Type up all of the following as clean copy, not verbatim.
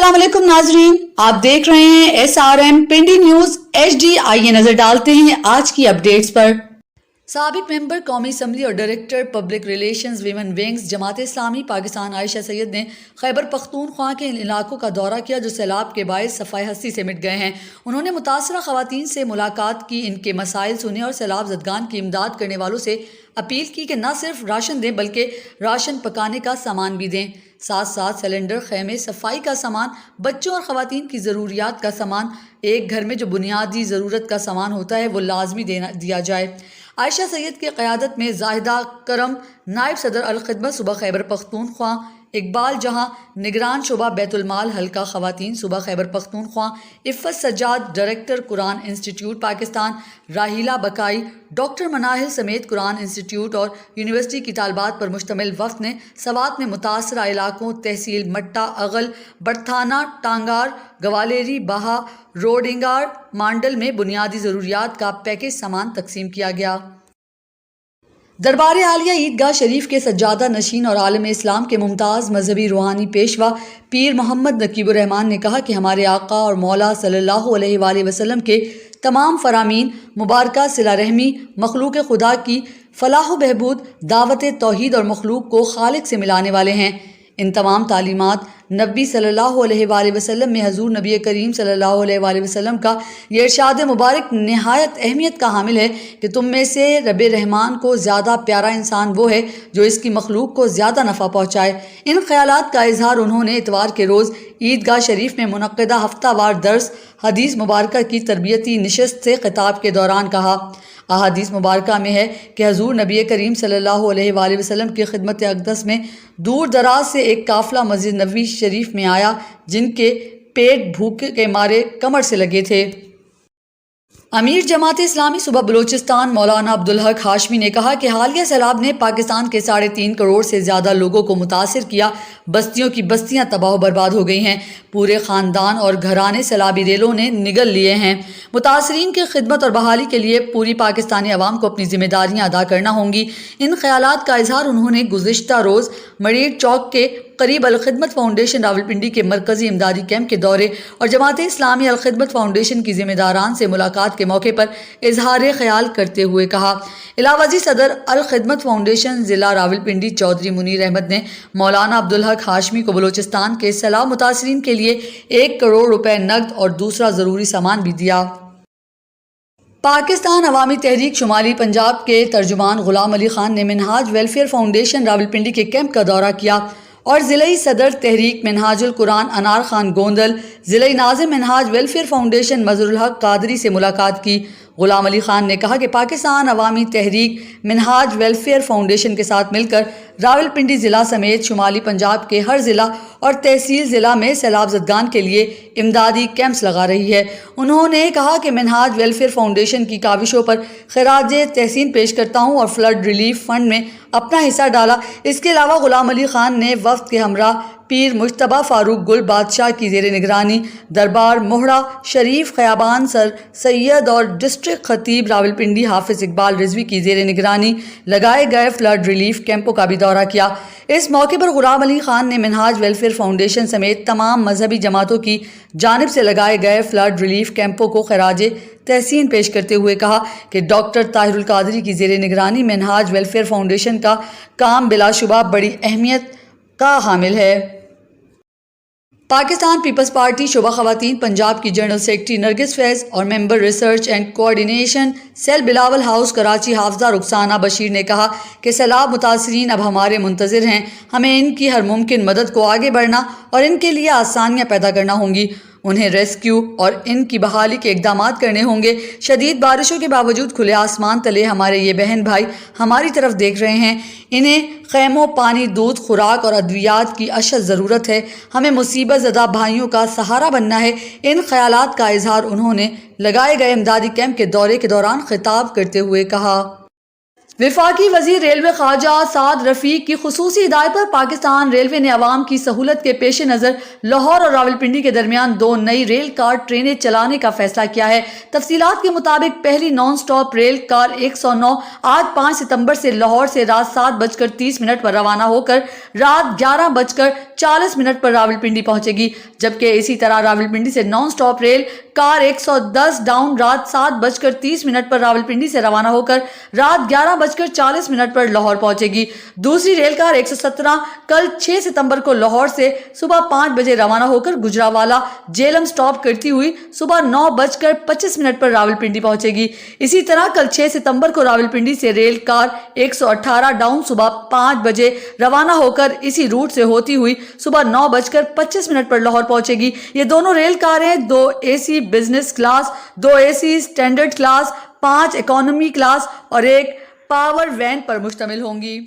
अस्सलाम वालेकुम नाजरीन, आप देख रहे हैं SRM पिंडी न्यूज HD। आइए नजर डालते हैं आज की अपडेट्स पर। साबिक मेंबर कौमी असम्बली और director public relations women wings Jamaat Islami Pakistan Ayesha Syed ने खैबर पख्तूनख्वा के इन इलाकों का दौरा किया जो सैलाब के बायस सफाई हस्ती से मिट गए हैं। उन्होंने मुतासरा खवातीन से मुलाकात की, इनके मसाइल सुने और सैलाब ज़दगान की इमदाद करने वालों से अपील की कि न सिर्फ राशन दें बल्कि राशन पकाने का सामान भी दें। साथ साथ सिलेंडर, खैमे, सफाई का सामान, बच्चों और ख़वातीन की ज़रूरियात का सामान, एक घर में जो बुनियादी ज़रूरत का सामान होता है वो लाजमी दिया जाए। आयशा सैयद की क़यादत में जाहिदा करम नायब सदर अल-खिदमत सूबा खैबर पख्तूनख्वा, इकबाल जहां निगरान शुबा बैतुल-माल हल्का ख़वातीन सूबा खैबर पख्तूनख्वा, इफ़्फ़त सज्जाद डायरेक्टर कुरान इंस्टीट्यूट पाकिस्तान, राहिला बकाई, डॉक्टर मनाहिल समेत कुरान इंस्टीट्यूट और यूनिवर्सिटी की तालबात पर मुश्तमिल वफ़द ने सवात में मुतासरा इलाकों तहसील मट्टा, अगल, बड़थाना, टांगार, गवालेरी, बाहा, रोडिंगार, मांडल में बुनियादी ज़रूरियात का पैकेज सामान तकसीम किया गया। दरबार आलिया ईदगाह शरीफ के सज्जादा नशीन और आलम इस्लाम के मुमताज़ मजहबी रूहानी पेशवा पीर मोहम्मद नकीबुर रहमान ने कहा कि हमारे आका और मौला सल्लल्लाहु अलैहि वसल्लम के तमाम फरामीन मुबारका सिला रहमी, मखलूक खुदा की फलाह बहबूद, दावत तौहीद और मखलूक को खालिक से मिलाने वाले हैं। इन तमाम तालीमात नबी सल्लल्लाहु अलैहि वसल्लम में हजूर नबी करीम सल्लल्लाहु अलैहि वसल्लम का ये इरशाद मुबारक नहायत अहमियत का हामिल है कि तुम में से रब रहमान को ज़्यादा प्यारा इंसान वो है जो इसकी मखलूक को ज़्यादा नफ़ा पहुँचाए। इन ख्यालात का इजहार उन्होंने इतवार के रोज़ ईदगाह शरीफ में मुनक्किदा हफ्तावार दर्स हदीस मुबारक की तरबियती निशस्त से खिताब के दौरान कहा। अहादीस मुबारका में है कि हजूर नबी करीम सल्लल्लाहु अलैहि वसल्लम की खिदमत अक़दस में दूर दराज से एक काफ़िला मस्जिद नबवी शरीफ में आया जिनके पेट भूख के मारे कमर से लगे थे। अमीर जमात इस्लामी सूबा बलूचिस्तान मौलाना अब्दुल हक हाशमी ने कहा कि हालिया सैलाब ने पाकिस्तान के 3.5 करोड़ से ज़्यादा लोगों को मुतासिर किया। बस्तियों की बस्तियां तबाह बर्बाद हो गई हैं। पूरे ख़ानदान और घराने सैलाबी रेलों ने निगल लिए हैं। मुतासरीन की खिदमत और बहाली के लिए पूरी पाकिस्तानी अवाम को अपनी जिम्मेदारियाँ अदा करना होंगी। इन ख्यालात का इजहार उन्होंने गुज़िश्ता रोज़ मरीड चौक के करीब अल-खिदमत फाउंडेशन रावलपिंडी के मरकज़ी इमदादी कैंप के दौरे और जमात इस्लामी अल-खिदमत फाउंडेशन की जिम्मेदारान से मुलाकात के मौके पर इजहार ख्याल करते हुए कहा। इलावजी सदर अल-खिदमत फाउंडेशन ज़िला रावलपिंडी चौधरी मुनीर अहमद ने मौलाना अब्दुल हक हाशमी को बलूचिस्तान के सैलाब मुतासरीन के लिए 1 करोड़ रुपए नकद और दूसरा ज़रूरी सामान भी दिया। पाकिस्तान अवामी तहरीक शुमाली पंजाब के तर्जुमान गुलाम अली खान ने मिनहाज वेलफेयर फाउंडेशन रावलपिंडी के कैंप का दौरा किया और ज़िले सदर तहरीक मिनहाजुल कुरान अनार खान गोंदल, ज़िले नाज़िम मिनहाज वेलफेयर फाउंडेशन मज़रुल हक कादरी से मुलाकात की। गुलाम अली खान ने कहा कि पाकिस्तान अवामी तहरीक मिनहाज वेलफेयर फाउंडेशन के साथ मिलकर रावलपिंडी ज़िला समेत शुमाली पंजाब के हर ज़िला और तहसील ज़िला में सैलाब ज़दगान के लिए इमदादी कैंप्स लगा रही है। उन्होंने कहा कि मिनहाज वेलफेयर फाउंडेशन की काविशों पर खिराज तहसीन पेश करता हूँ और फ्लड रिलीफ फंड में अपना हिस्सा डाला। इसके अलावा गुलाम अली खान ने वफ़द के हमरा पीर मुश्तबा फ़ारूक गुल बादशाह की ज़ेर निगरानी दरबार मोहड़ा शरीफ ख़याबान सर सैयद और डिस्ट्रिक्ट खतीब रावलपिंडी हाफिज़ इकबाल रिजवी की ज़ेर निगरानी लगाए गए फ्लड रिलीफ कैंपों का भी दौरा किया। इस मौके पर गुलाम अली खान ने मिनहाज वेलफेयर फाउंडेशन समेत तमाम मजहबी जमातों की जानिब से लगाए गए फ्लड रिलीफ कैंपों को खराज तहसीन पेश करते हुए कहा कि डॉक्टर ताहिरुल कादरी की ज़ेर निगरानी मिनहाज वेलफेयर फाउंडेशन का काम बिलाशुबा बड़ी अहमियत का हामिल है। पाकिस्तान पीपल्स पार्टी शोबा ख़वातीन पंजाब की जनरल सेक्रेटरी नरगिस फैज़ और member research and coordination cell Bilawal house Karachi Hafza Rukhsana Bashir ने कहा कि सैलाब मुतासरीन अब हमारे मुंतज़िर हैं। हमें इनकी हर मुमकिन मदद को आगे बढ़ना और इनके लिए आसानियाँ पैदा करना होंगी। उन्हें रेस्क्यू और इनकी बहाली के इक़दाम करने होंगे। शदीद बारिशों के बावजूद खुले आसमान तले हमारे ये बहन भाई हमारी तरफ देख रहे हैं। इन्हें खैमों, पानी, दूध, खुराक और अद्वियात की अशद ज़रूरत है। हमें मुसीबत ज़दा भाइयों का सहारा बनना है। इन ख्यालात का इजहार उन्होंने लगाए गए इमदादी कैंप के दौरे के दौरान खिताब करते हुए कहा। वफाकी वजीर रेलवे ख्वाजा साद रफीक की खुसूसी हिदायत पर पाकिस्तान रेलवे ने अवाम की सहूलत के पेश नज़र लाहौर और रावलपिंडी के दरमियान 2 नई रेल कार ट्रेनें चलाने का फैसला किया है। तफसीलात के मुताबिक पहली नॉन स्टॉप रेल कार 109 आज 5 सितंबर से लाहौर से रात 7:30 पर रवाना होकर रात 11:40 पर रावलपिंडी पहुंचेगी, जबकि इसी तरह रावलपिंडी से non stop rail car 110 down रात 7:30 पर रावलपिंडी से रवाना होकर रात 11:40 पर लाहौर पहुंचेगी। दूसरी रेल कार 117 कल 6 सितंबर को लाहौर से सुबह 5 बजे रवाना होकर गुजरावाला जेलम स्टॉप करती हुई सुबह 9:25 पर रावलपिंडी पहुंचेगी। इसी तरह कल 6 सितंबर को रावलपिंडी से रेल कार 118 डाउन सुबह 5 बजे रवाना होकर इसी रूट से होती हुई सुबह 9:25 पर लाहौर पहुंचेगी। ये दोनों रेल कारें 2 AC business class, 2 AC standard class, 5 economy class और 1 पावर वैन पर मुश्तमिल होंगी।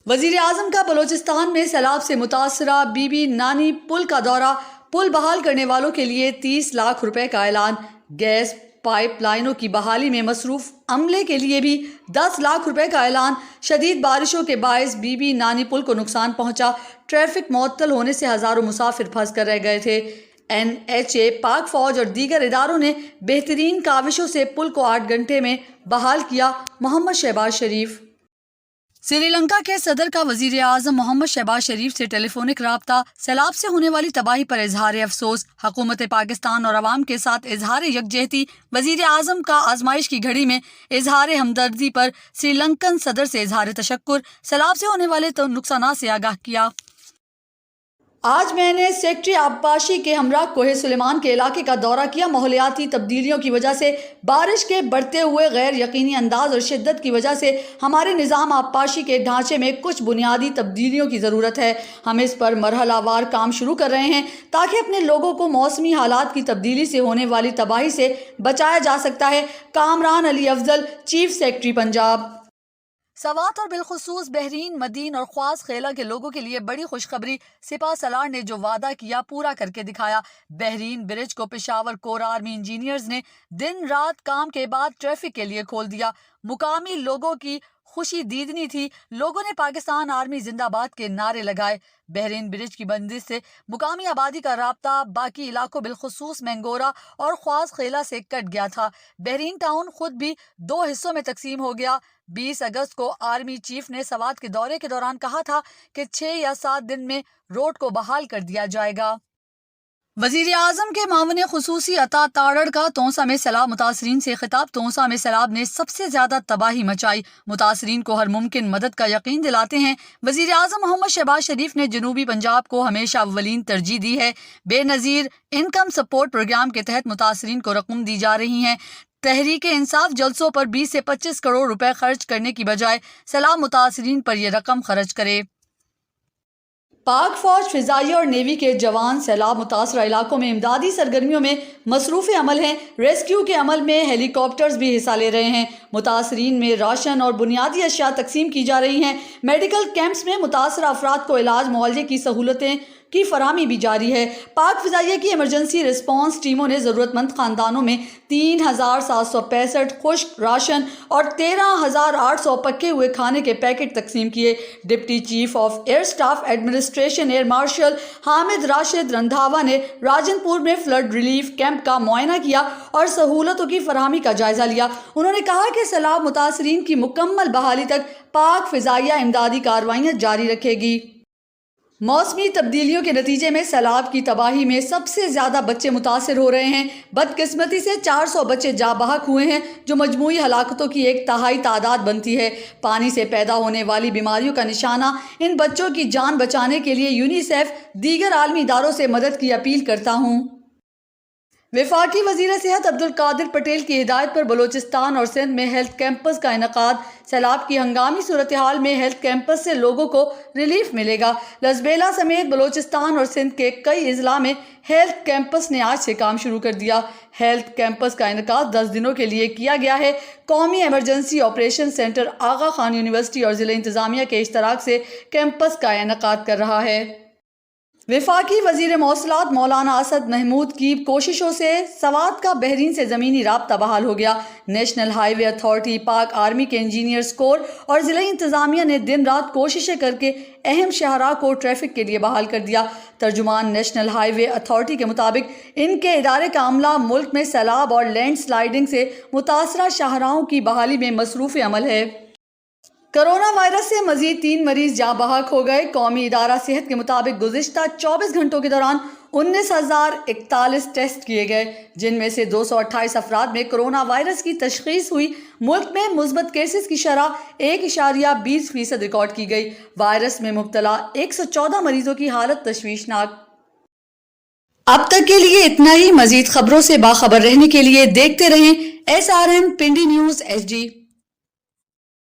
वजीर आजम का बलोचिस्तान में सैलाब से मुतासरा बीबी नानी पुल का दौरा, पुल बहाल करने वालों के लिए 30 लाख रुपए का ऐलान। गैस पाइप लाइनों की बहाली में मसरूफ अमले के लिए भी 10 लाख रुपए का ऐलान। शदीद बारिशों के बायस बीबी नानी पुल को नुकसान पहुंचा। ट्रैफिक मुअत्तल होने से हजारों मुसाफिर फंस कर रह गए थे। NHA, पाक फौज और दीगर इदारों ने बेहतरीन काविशों से पुल को 8 घंटे में बहाल किया। मोहम्मद शहबाज शरीफ। श्रीलंका के सदर का वजीर आजम मोहम्मद शहबाज शरीफ से टेलीफोनिक राब्ता, सैलाब से होने वाली तबाही पर इजहार अफसोस, हुकूमत पाकिस्तान और अवाम के साथ इजहार यकजहती। वजीर आजम का आजमाइश की घड़ी में इजहार हमदर्दी पर श्रीलंकन सदर से इजहार तशक्कुर, सैलाब से होने वाले नुकसान से आगाह किया। आज मैंने सेक्रेटरी आबपाशी के हमरा कोहे सुलेमान के इलाके का दौरा किया। माहौलियाती तब्दीलियों की वजह से, बारिश के बढ़ते हुए गैर यकीनी अंदाज और शिद्दत की वजह से हमारे निज़ाम आबपाशी के ढांचे में कुछ बुनियादी तब्दीलियों की ज़रूरत है। हम इस पर मरहलावार काम शुरू कर रहे हैं ताकि अपने लोगों को मौसमी हालात की तब्दीली से होने वाली तबाही से बचाया जा सकता है। Kamran Ali Afzal, chief secretary Punjab. सवात और बिलखुसूस बहरीन, मदीन और ख्वास खेला के लोगों के लिए बड़ी खुशखबरी। सिपा सलार ने जो वादा किया पूरा करके दिखाया। बहरीन ब्रिज को पेशावर कोर आर्मी इंजीनियर्स ने दिन रात काम के बाद ट्रैफिक के लिए खोल दिया। मुकामी लोगों की खुशी दीदनी थी। लोगों ने पाकिस्तान आर्मी जिंदाबाद के नारे लगाए। बहरीन ब्रिज की बंदिश से मुकामी आबादी का राब्ता बाकी इलाकों बिलखुसूस मैंगोरा और ख्वास खेला से कट गया था। बहरीन टाउन खुद भी 2 हिस्सों में तकसीम हो गया। 20 अगस्त को आर्मी चीफ ने सवात के दौरे के दौरान कहा था कि 6 या 7 दिन में रोड को बहाल कर दिया जाएगा। वजीर आजम के मामले खुसूसी अता ताड़ड़ का तोसा में सैलाब मुतासरीन से खिताब। तोसा में सैलाब ने सबसे ज्यादा तबाही मचाई। मुतासरीन को हर मुमकिन मदद का यकीन दिलाते हैं। वजीर आजम मोहम्मद शहबाज शरीफ ने जनूबी पंजाब को हमेशा अव्वलीन तरजीह दी है। बेनज़ीर इनकम सपोर्ट प्रोग्राम के तहत मुतासरीन को रकम दी जा रही है। तहरीक इंसाफ जलसों पर 20 से 25 करोड़ रुपए खर्च करने की बजाय सैलाब मुतासरीन पर यह रकम खर्च करे। पाक फौज, फिजाइया और नेवी के जवान सैलाब मुतासरा इलाकों में इमदादी सरगर्मियों में मसरूफ़ अमल हैं। रेस्क्यू के अमल में हेलीकॉप्टर्स भी हिस्सा ले रहे हैं। मुतासरीन में राशन और बुनियादी अशिया तकसीम की जा रही हैं। मेडिकल कैंप्स में मुतासरा अफराद को इलाज मुआवजे की सहूलतें की फराहमी भी जारी है। पाक फिजाइया की इमरजेंसी रिस्पांस टीमों ने ज़रूरतमंद खानदानों में 3765 खुश्क राशन और 13800 पके हुए खाने के पैकेट तकसीम किए। Deputy chief of air staff administration air marshal Hamid Rashid Randhawa ने राजनपुर में फ्लड रिलीफ कैंप का मुआयना किया और सहूलतों की फराहमी का जायजा लिया। उन्होंने कहा कि सैलाब मुतासरीन की मुकम्मल बहाली तक पाक फिजाइया इमदादी कार्रवाइयाँ जारी रखेगी। मौसमी तब्दीलियों के नतीजे में सैलाब की तबाही में सबसे ज़्यादा बच्चे मुतासर हो रहे हैं। बदकिस्मती से 400 बच्चे जा बहक हुए हैं, जो मजमूई हलाकतों की 1/3 तादाद बनती है। पानी से पैदा होने वाली बीमारियों का निशाना। इन बच्चों की जान बचाने के लिए यूनिसेफ दीगर आलमी इदारों से मदद की अपील करता हूँ। वफाकी वजीर सेहत अब्दुल कादिर पटेल की हिदायत पर बलोचिस्तान और सिंध में हेल्थ कैंपस का इनकाद। सैलाब की हंगामी सूरत हाल में हेल्थ कैंपस से लोगों को रिलीफ मिलेगा। लसबेला समेत बलोचिस्तान और सिंध के कई अजला में हेल्थ कैंपस ने आज से काम शुरू कर दिया। हेल्थ कैंपस का इनकाद 10 दिनों के लिए किया गया है। कौमी एमरजेंसी ऑपरेशन सेंटर आगा खान यूनिवर्सिटी और ज़िला इंतज़ामिया के इश्तराक से कैंपस का इनकाद कर रहा है। وفاقی وزیر مواصلات مولانا اسد محمود کی کوششوں سے سوات کا بحرین سے زمینی رابطہ بحال ہو گیا۔ نیشنل ہائی وے اتھارٹی، پاک آرمی کے انجینئرز کور اور ضلعی انتظامیہ نے دن رات کوششیں کر کے اہم شاہراہ کو ٹریفک کے لیے بحال کر دیا۔ ترجمان نیشنل ہائی وے اتھارٹی کے مطابق ان کے ادارے کا عملہ ملک میں سیلاب اور لینڈ سلائیڈنگ سے متاثرہ شاہراہوں کی بحالی میں مصروف عمل ہے۔ کرونا وائرس سے مزید 3 مریض جاں بحق ہو گئے۔ قومی ادارہ صحت کے مطابق گزشتہ 24 گھنٹوں کے دوران 19,041 ٹیسٹ کیے گئے، جن میں سے 228 افراد میں کرونا وائرس کی تشخیص ہوئی۔ ملک میں مثبت کیسز کی شرح 1.20% ریکارڈ کی گئی۔ وائرس میں مبتلا 114 مریضوں کی حالت تشویشناک۔ اب تک کے لیے اتنا ہی۔ مزید خبروں سے باخبر رہنے کے لیے دیکھتے رہیں SRM پنڈی نیوز HD۔